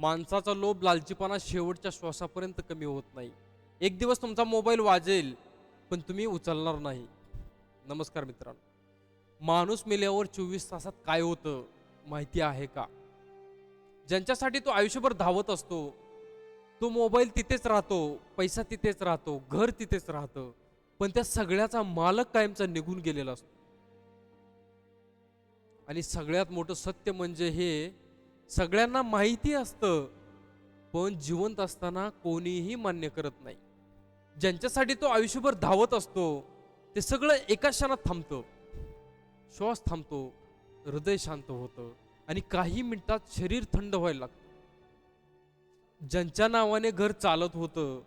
माणसाचा लोभ लालचीपणा शेवटच्या श्वासापर्यंत कमी होत नाही. एक दिवस तुमचा मोबाईल वाजेल, पण तुम्ही उचलणार नाही. नमस्कार मित्रांनो. माणूस मेल्यावर 24 तासात काय होतं माहिती आहे का? ज्यांच्यासाठी तो आयुष्यभर धावत असतो, तो मोबाईल तिथेच राहतो, पैसा तिथेच राहतो, घर तिथेच राहतं, पण त्या सगळ्याचा मालक कायमचा निघून गेलेला असतो. आणि सगळ्यात मोठं सत्य म्हणजे हे सगळ्यांना माहिती असतं, पण जिवंत असताना कोणीही मान्य करत नाही. ज्यांच्यासाठी तो आयुष्यभर धावत असतो, ते सगळं एका क्षणात थांबतं. श्वास थांबतो, हृदय शांत होतं आणि काही मिनिटात शरीर थंड व्हायला लागतं. ज्यांच्या नावाने घर चालत होतं,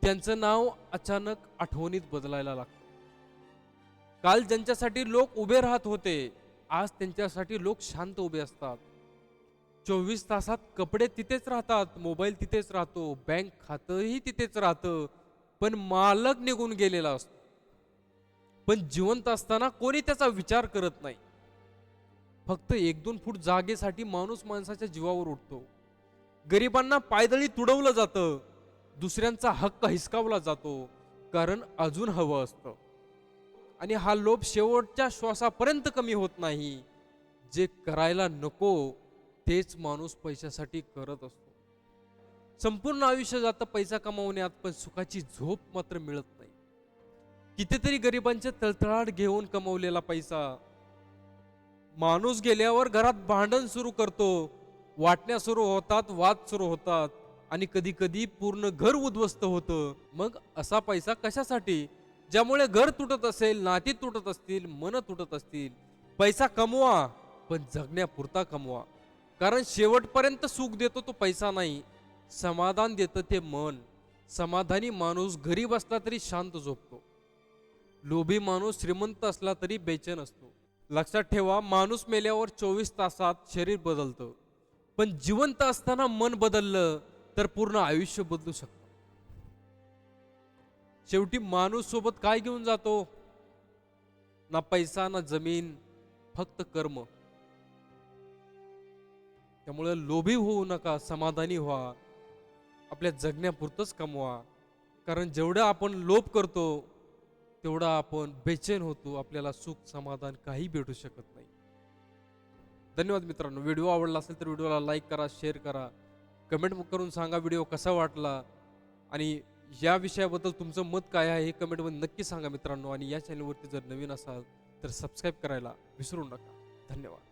त्यांचं नाव अचानक आठवणीत बदलायला लागतं. काल ज्यांच्यासाठी लोक उभे राहत होते, आज त्यांच्यासाठी लोक शांत उभे असतात. 24 तासात कपडे तिथेच राहतात, मोबाईल तिथेच राहतो, बँक खातंही तिथेच राहतं, पण मालक निघून गेलेला असतो. पण जिवंत असताना कोणी त्याचा विचार करत नाही. फक्त 1-2 फूट जागेसाठी माणूस माणसाच्या जीवावर उठतो. गरिबांना पायदळी तुडवलं जातं, दुसऱ्यांचा हक्क हिसकावला जातो, कारण अजून हवं असतं. आणि हा लोभ शेवटच्या श्वासापर्यंत कमी होत नाही. जे करायला नको तेच माणूस पैशासाठी करत असतो. संपूर्ण आयुष्य जातं पैसा कमावण्यात, पण सुखाची झोप मात्र मिळत नाही. कितीतरी गरिबांचे तळतळाट घेऊन कमवलेला पैसा माणूस गेल्यावर घरात भांडण सुरू करतो, वाटण्या सुरू होतात, वाद सुरू होतात आणि कधी कधी पूर्ण घर उद्ध्वस्त होतं. मग असा पैसा कशासाठी? ज्यामुळे घर तुटत असेल, नाती तुटत असतील, मन तुटत असतील. पैसा कमवा, पण जगण्यापुरता कमवा. कारण शेवटपर्यंत सुख देतो तो पैसा नाही, समाधान देतं ते मन. समाधानी माणूस गरीब असला तरी शांत झोपतो. लोभी माणूस श्रीमंत असला तरी बेचैन असतो. लक्षात ठेवा, माणूस मेल्यावर 24 तासात शरीर बदलतं, पण जिवंत असताना मन बदललं तर पूर्ण आयुष्य बदलू शकतं. शेवटी माणूस सोबत काय घेऊन जातो? ना पैसा, ना जमीन, फक्त कर्म. त्यामुळे लोभी होऊ नका, समाधानी व्हा. आपल्या जगण्यापुरतंच कमवा. कारण जेवढं आपण लोभ करतो, तेवढा आपण बेचैन होतो. आपल्याला सुख समाधान काही भेटू शकत नाही. धन्यवाद मित्रांनो. व्हिडिओ आवडला असेल तर व्हिडिओला लाईक करा, शेअर करा, कमेंट करून सांगा व्हिडिओ कसा वाटला आणि या विषयाबद्दल तुमचं मत काय आहे हे कमेंटमध्ये नक्की सांगा मित्रांनो. आणि या चॅनलवरती जर नवीन असाल तर सबस्क्राईब करायला विसरू नका. धन्यवाद.